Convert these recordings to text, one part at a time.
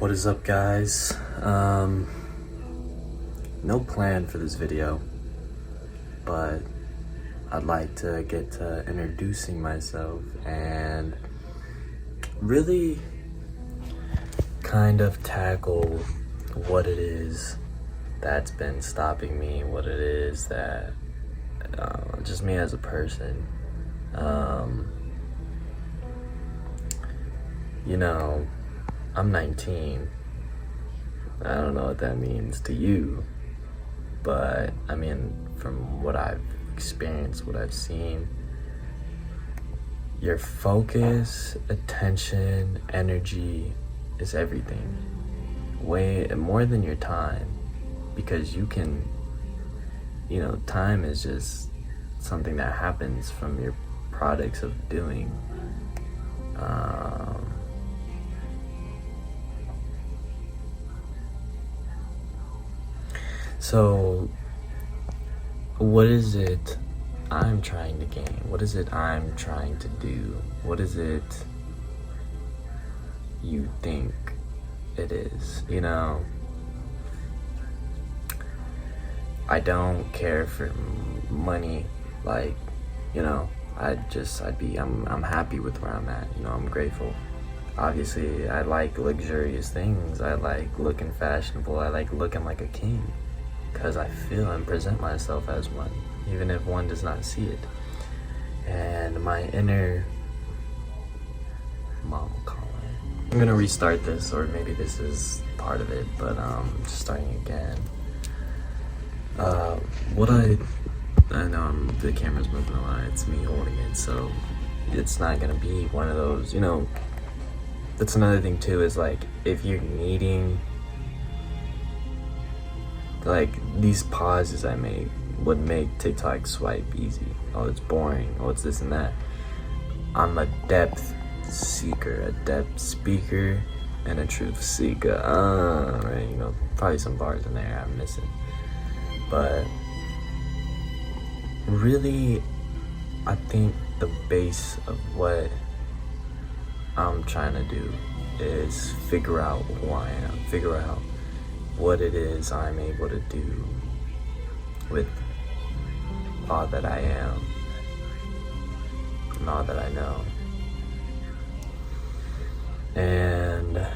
What is up, guys? No plan for this video, but I'd like to get to introducing myself and really kind of tackle what it is that's been stopping me, what it is that just me as a person. I'm 19. I don't know what that means to you, but I mean, from what I've experienced, what I've seen, your focus, attention, energy is everything. Way more than your time, because you can, time is just something that happens from your products of doing. So, what is it I'm trying to gain? What is it I'm trying to do? What is it you think it is? I don't care for money. I'm happy with where I'm at. I'm grateful. Obviously, I like luxurious things. I like looking fashionable. I like looking like a king, because I feel and present myself as one, even if one does not see it. And my inner mom calling. I'm gonna restart this, or maybe this is part of it, but just starting again. I know the camera's moving a lot. It's me holding it, so it's not gonna be one of those. That's another thing too. Is like, if you're needing, like, these pauses I make would make TikTok swipe easy. Oh, it's boring. Oh, it's this and that. I'm a depth seeker, a depth speaker, and a truth seeker. Right? Probably some bars in there I'm missing. But really, I think the base of what I'm trying to do is figure out who I am, figure out what it is I'm able to do with all that I am and all that I know. And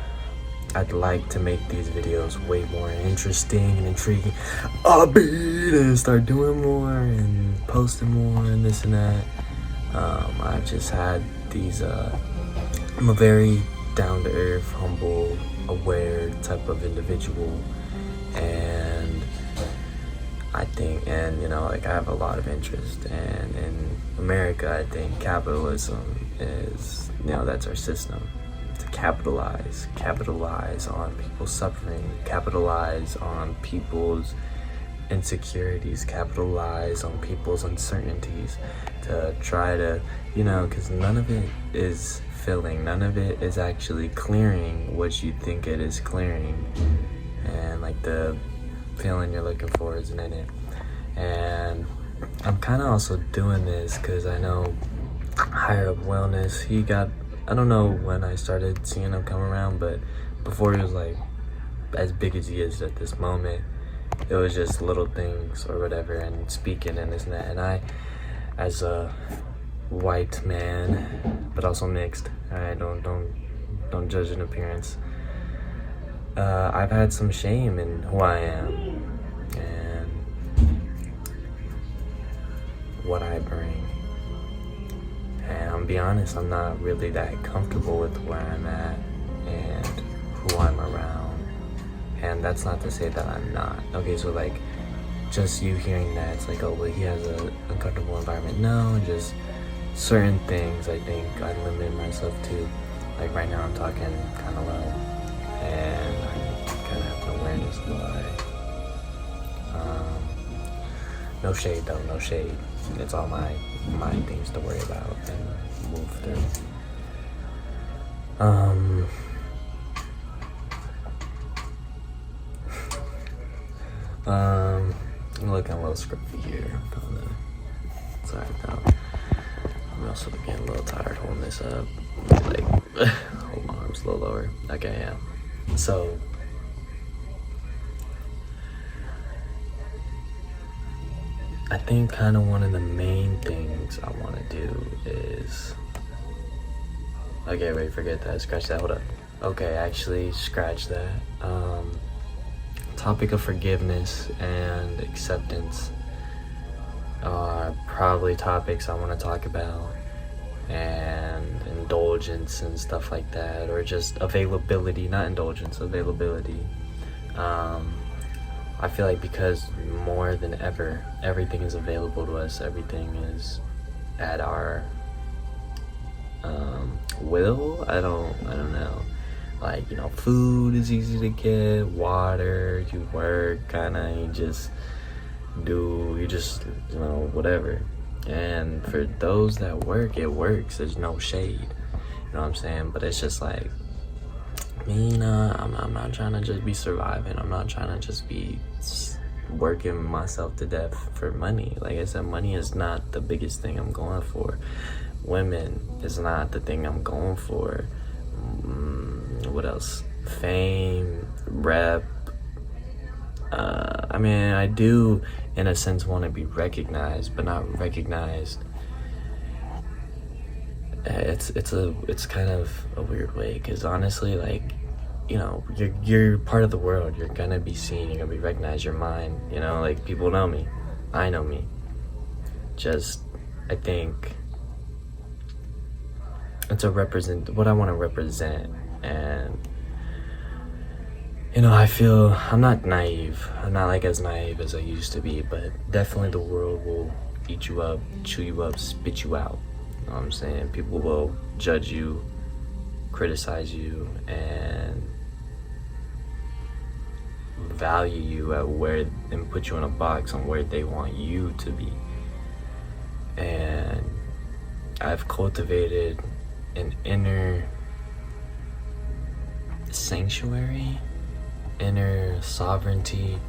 I'd like to make these videos way more interesting and intriguing, upbeat, and start doing more and posting more and this and that. I've just had these, I'm a very down-to-earth, humble, aware type of individual, and I think, I have a lot of interest, and in America, I think capitalism is, that's our system. To capitalize on people's suffering, capitalize on people's insecurities, capitalize on people's uncertainties, to try to, because none of it is filling, none of it is actually clearing what you think it is clearing, and like the feeling you're looking for isn't in it. And I'm kind of also doing this because I know Higher Up Wellness, I don't know when I started seeing him come around, but before he was like as big as he is at this moment, it was just little things or whatever, and speaking and this and that. And I, as a white man, but also mixed, alright, don't judge an appearance. I've had some shame in who I am and what I bring. And I'll be honest, I'm not really that comfortable with where I'm at and who I'm around. And that's not to say that I'm not. Okay, so like, just you hearing that, it's like, oh, well, he has an uncomfortable environment. No, just certain things I think I limit myself to. Like right now I'm talking kind of low, and I kind of have an awareness why. No shade though, no shade. It's all my things to worry about and move through. I'm looking a little scruffy here. Sorry about that. I'm also getting a little tired holding this up. Hold my arms a little lower. Okay, yeah. So I think kind of one of the main things I want to do is, okay, wait, forget that, scratch that, hold up. Okay, actually, scratch that. Topic of forgiveness and acceptance are probably topics I want to talk about, and indulgence and stuff like that, or just availability, not indulgence, availability. I feel like because more than ever, everything is available to us, everything is at our will. I don't know. Like, you know, food is easy to get, water, you work, you just, you know, whatever. And for those that work, it works. There's no shade. You know what I'm saying? But it's just like, me, I'm not trying to just be surviving. I'm not trying to just be working myself to death for money. Like I said, money is not the biggest thing I'm going for. Women is not the thing I'm going for. What else? Fame, rep. I mean, I do, in a sense, want to be recognized, but not recognized. It's kind of a weird way, because honestly, like, you know, you're part of the world. You're gonna be seen. You're gonna be recognized. You're mine. You know, like, people know me. I know me. Just, I think it's what I want to represent. And, you know, I feel I'm not naive. I'm not like as naive as I used to be, but definitely the world will eat you up, chew you up, spit you out. You know what I'm saying? People will judge you, criticize you, and value you and put you in a box on where they want you to be. And I've cultivated an inner sanctuary, inner sovereignty,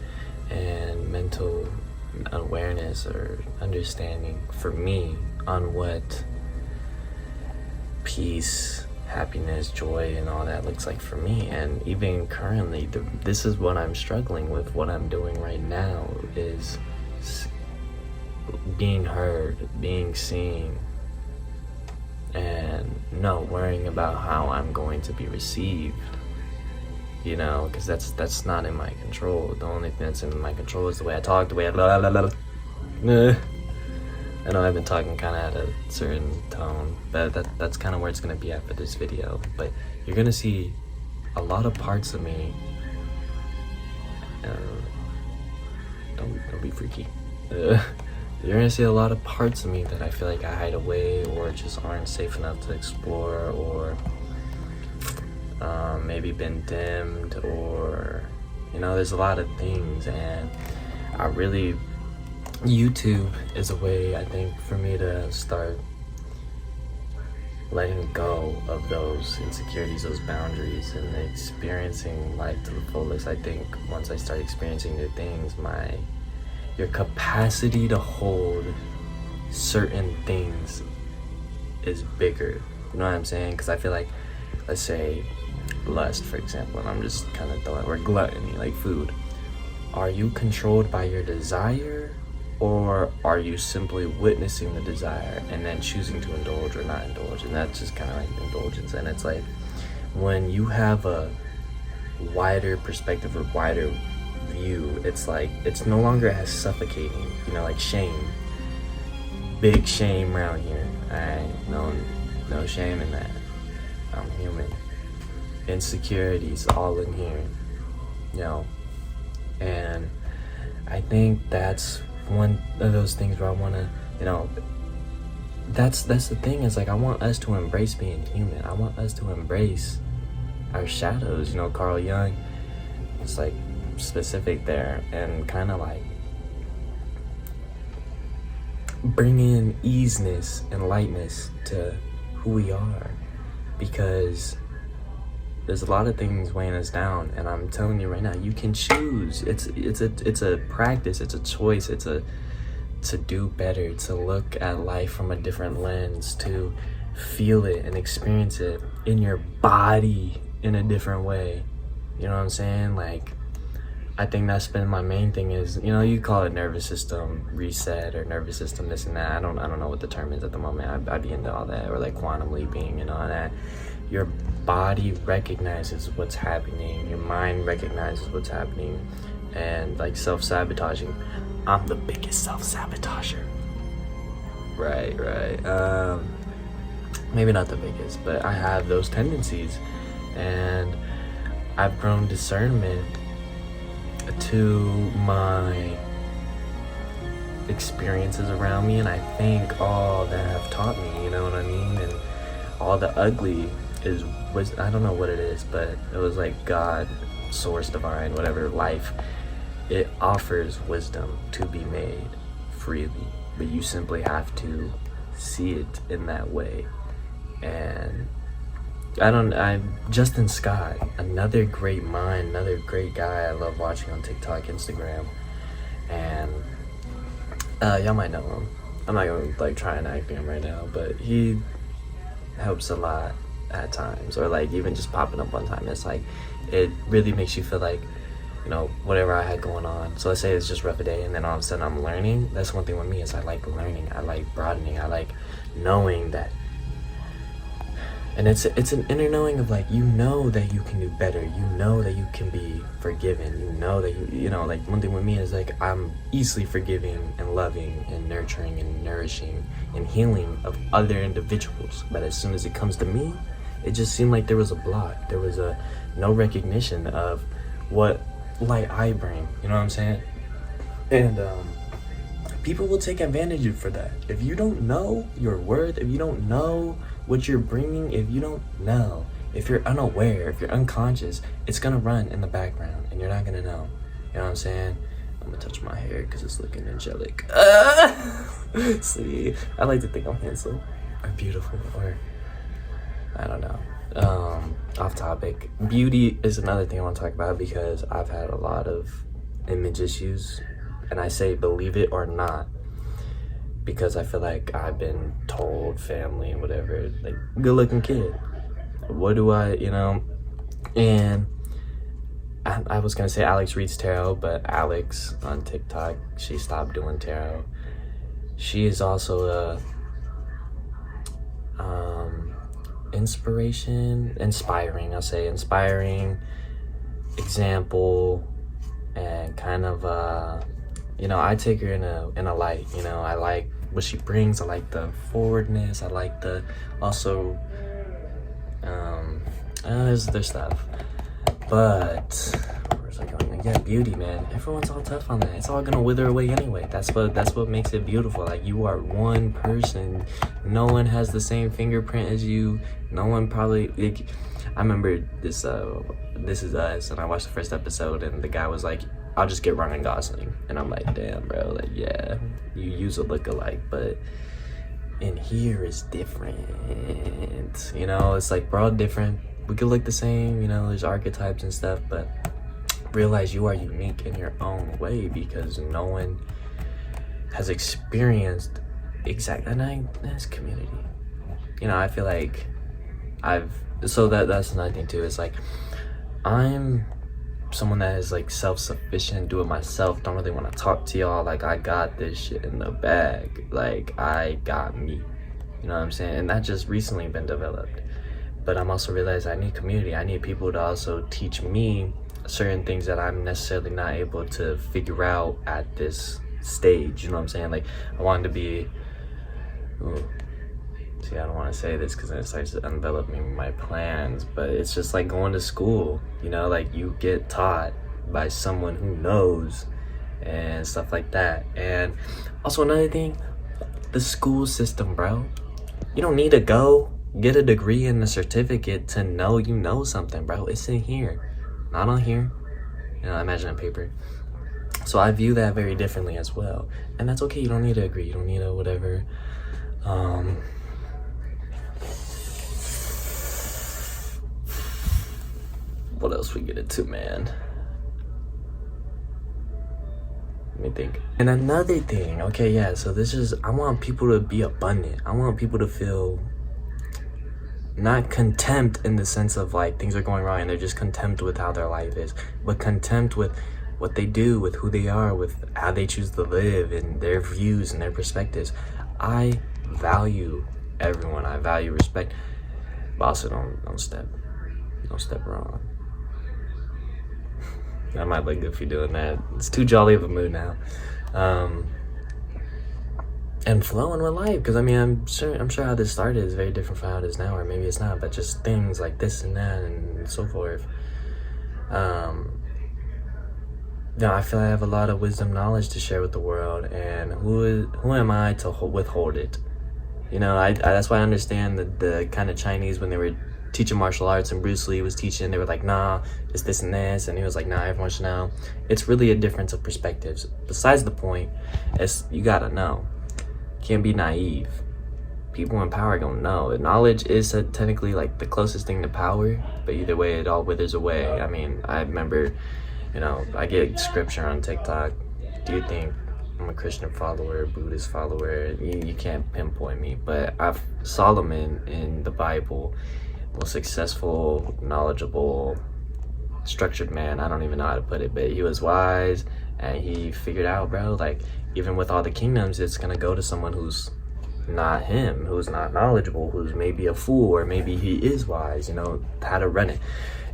and mental awareness or understanding for me on what peace, happiness, joy, and all that looks like for me. And even currently, this is what I'm struggling with. What I'm doing right now is being heard, being seen, and not worrying about how I'm going to be received. You know, because that's not in my control. The only thing that's in my control is the way I talk, the way I blah, blah, blah, blah. I know I've been talking kind of at a certain tone, but that's kind of where it's going to be at for this video. But you're going to see a lot of parts of me. Don't be freaky. You're going to see a lot of parts of me that I feel like I hide away or just aren't safe enough to explore, or maybe been dimmed, or, you know, there's a lot of things. And YouTube is a way, I think, for me to start letting go of those insecurities, those boundaries, and experiencing life to the fullest. I think once I start experiencing new things, your capacity to hold certain things is bigger. You know what I'm saying? Because I feel like, let's say lust, for example, and I'm just kind of throwing, or gluttony, like food. Are you controlled by your desire, or are you simply witnessing the desire and then choosing to indulge or not indulge? And that's just kind of like indulgence. And it's like, when you have a wider perspective or wider view, it's like, it's no longer as suffocating. You know, like shame, big shame around here. No shame in that. I'm human. Insecurities all in here, you know. And I think that's one of those things where I want to, you know, that's the thing, is like, I want us to embrace being human. I want us to embrace our shadows. You know, Carl Jung, it's like specific there, and kind of like bring in easiness and lightness to who we are, because there's a lot of things weighing us down. And I'm telling you right now, you can choose. It's a practice, it's a choice, it's to do better, to look at life from a different lens, to feel it and experience it in your body in a different way. You know what I'm saying? Like, I think that's been my main thing is, you know, you call it nervous system reset or nervous system this and that. I don't know what the term is at the moment. I'd be into all that, or like quantum leaping and all that. Your body recognizes what's happening. Your mind recognizes what's happening. And like self-sabotaging. I'm the biggest self-sabotager. Right. Maybe not the biggest, but I have those tendencies. And I've grown discernment to my experiences around me, and I think all that have taught me, you know what I mean? And all the ugly was I don't know what it is, but it was like God, source, divine, whatever, life. It offers wisdom to be made freely, but you simply have to see it in that way. And Justin Scott, another great mind, another great guy I love watching on TikTok, Instagram, and y'all might know him. I'm not gonna like try and act him right now, but he helps a lot at times, or like even just popping up one time. It's like, it really makes you feel like, you know, whatever I had going on. So let's say it's just rough a day, and then all of a sudden I'm learning. That's one thing with me is I like learning, I like broadening, I like knowing that. And it's an inner knowing of like, you know that you can do better, you know that you can be forgiven, you know that you know, like one thing with me is like, I'm easily forgiving and loving and nurturing and nourishing and healing of other individuals. But as soon as it comes to me, it just seemed like there was a block. There was no recognition of what light I bring, you know what I'm saying? And people will take advantage of for that. If you don't know your worth, if you don't know what you're bringing, if you don't know, if you're unaware, if you're unconscious, it's gonna run in the background and you're not gonna know. You know what I'm saying? I'm gonna touch my hair because it's looking angelic. See, I like to think I'm handsome or beautiful, or I don't know. Off topic. Beauty is another thing I want to talk about because I've had a lot of image issues, and I say believe it or not, because I feel like I've been told, family and whatever, like, good looking kid. What do I, you know? And I was gonna say Alex reads tarot, but Alex on TikTok, she stopped doing tarot. She is also a inspiring example, and kind of you know, I take her in a light. You know, I like what she brings. I like the forwardness. I like the also there's stuff. But where's I going? Yeah, beauty, man. Everyone's all tough on that. It's all gonna wither away anyway. That's what makes it beautiful. Like, you are one person. No one has the same fingerprint as you. No one probably. Like, I remember this. This Is Us, and I watched the first episode, and the guy was like, I'll just get Ryan Gosling. And I'm like, damn, bro, like, yeah, you use a lookalike, but in here is different. You know, it's like, we're all different. We could look the same, you know, there's archetypes and stuff, but realize you are unique in your own way, because no one has experienced and that's community. You know, I feel like that's another thing too. It's like, I'm someone that is like self-sufficient, do it myself, don't really want to talk to y'all, like, I got this shit in the bag, like, I got me, you know what I'm saying? And that just recently been developed. But I'm also realizing I need community. I need people to also teach me certain things that I'm necessarily not able to figure out at this stage, you know what I'm saying? Like, I wanted to be see, I don't want to say this because then it starts enveloping my plans, but it's just like going to school, you know, like, you get taught by someone who knows and stuff like that. And also another thing, the school system, bro. You don't need to go get a degree and a certificate to know you know something, bro. It's in here, not on here. You know, imagine a paper. So I view that very differently as well. And that's okay, you don't need to agree, you don't need to whatever. What else we get into, man? Let me think. And another thing, okay, yeah, so I want people to be abundant. I want people to feel not contempt in the sense of like things are going wrong and they're just contempt with how their life is, but contempt with what they do, with who they are, with how they choose to live, and their views and their perspectives. I value everyone. I value respect, but also don't step wrong. I might look good for doing that. It's too jolly of a mood now. And flowing with life, because I mean, I'm sure how this started is very different from how it is now, or maybe it's not, but just things like this and that and so forth. I feel I have a lot of wisdom, knowledge to share with the world, and who am I to withhold it? That's why I understand the kind of Chinese, when they were teaching martial arts and Bruce Lee was teaching, they were like, nah, it's this and this, and he was like, nah, everyone should know. It's really a difference of perspectives. Besides the point, you gotta know. Can't be naive. People in power gonna know. Knowledge is technically like the closest thing to power, but either way, it all withers away. I mean, I remember, I get scripture on TikTok. Do you think I'm a Christian follower, Buddhist follower? You can't pinpoint me, but Solomon in the Bible, most successful, knowledgeable, structured man. I don't even know how to put it, but he was wise, and he figured out, bro, like, even with all the kingdoms, it's gonna go to someone who's not him, who's not knowledgeable, who's maybe a fool, or maybe he is wise, how to run it.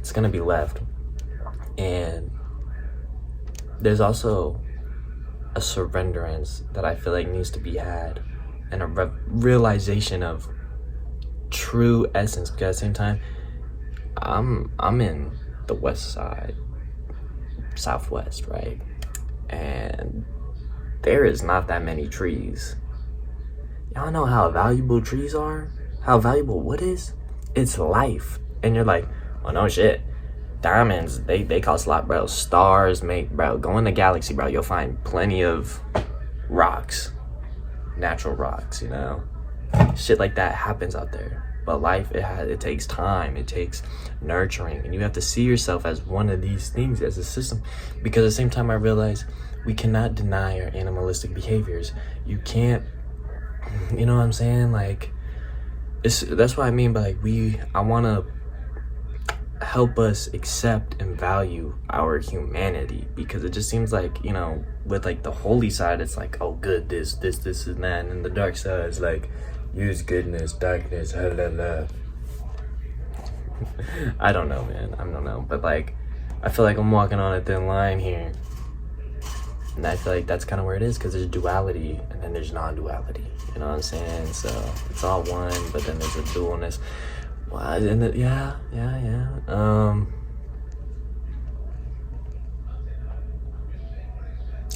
It's gonna be left. And there's also a surrenderance that I feel like needs to be had, and a realization of true essence, because at the same time, I'm in the west side, southwest, right? And there is not that many trees. Y'all know how valuable trees are? How valuable wood is? It's life. And you're like, well, no shit. Diamonds, they cost a lot, bro. Stars go in the galaxy, bro. You'll find plenty of rocks, natural rocks, Shit like that happens out there. But life, it takes time, it takes nurturing, and you have to see yourself as one of these things, as a system. Because at the same time, I realize we cannot deny our animalistic behaviors. You can't, you know what I'm saying? Like, that's what I mean by like, I want to help us accept and value our humanity, because it just seems like, with like the holy side, it's like, oh, good, this and that, and the dark side is like, use goodness, darkness, I don't know, man. I don't know. But like, I feel like I'm walking on a thin line here. And I feel like that's kind of where it is, because there's duality and then there's non-duality. You know what I'm saying? So it's all one, but then there's a dualness. Well, yeah.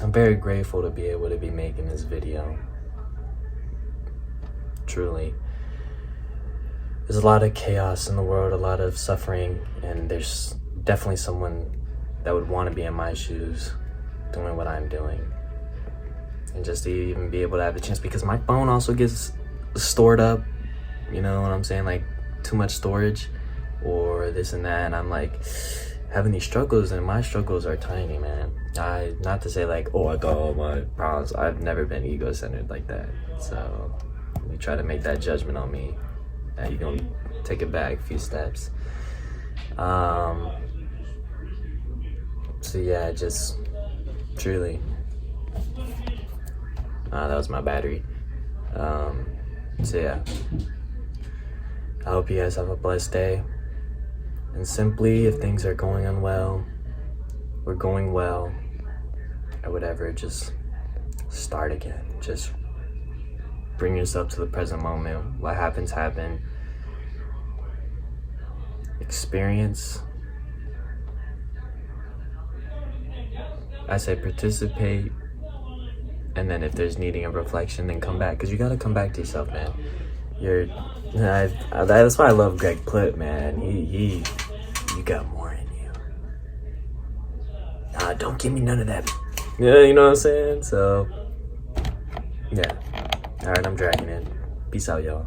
I'm very grateful to be able to be making this video. Truly. There's a lot of chaos in the world, a lot of suffering, and there's definitely someone that would want to be in my shoes doing what I'm doing. And just to even be able to have the chance, because my phone also gets stored up, you know what I'm saying? Like, too much storage or this and that, and I'm like having these struggles, and my struggles are tiny, man. Not to say like, oh, I got all my problems. I've never been ego-centered like that. So you try to make that judgment on me, you're gonna take it back a few steps. So yeah, just truly, that was my battery. So yeah, I hope you guys have a blessed day. And simply, if things are going unwell or going well or whatever, just start again. Just bring yourself to the present moment. What happens, happen. Experience. I say participate. And then if there's needing a reflection, then come back. Because you got to come back to yourself, man. That's why I love Greg Plitt, man. You got more in you. Don't give me none of that. Yeah, you know what I'm saying? So, yeah. All right, I'm dragging it. Peace out, y'all.